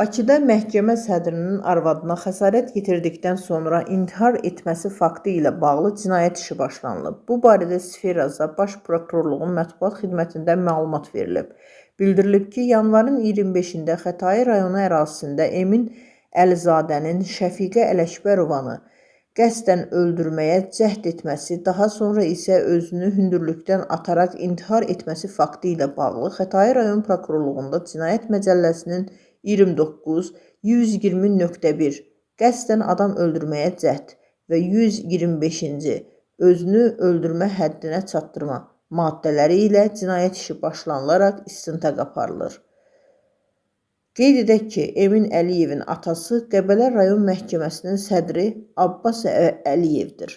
Bakıda məhkəmə sədrinin arvadına xəsarət yetirdikdən sonra intihar etməsi faktı ilə bağlı cinayət işi başlanılıb. Bu barədə Sferaza Baş Prokurorluğun mətbuat xidmətindən məlumat verilib. Bildirilib ki, yanvarın 25-də Xətai rayonu ərazisində Emin Əlizadənin Şəfiqə Ələkbərovanı qəsdən öldürməyə cəhd etməsi, daha sonra isə özünü hündürlükdən ataraq intihar etməsi faktı ilə bağlı Xətai rayon prokurorluğunda Cinayət Məcəlləsinin 29.120.1 qəsdən adam öldürməyə cəhd və 125-ci özünü öldürmə həddinə çatdırma maddələri ilə cinayət işi başlanılaraq istintaq aparılır. Qeyd edək ki, Emin Əliyevin atası Qəbələ rayon məhkəməsinin sədri Abbas Əliyevdir.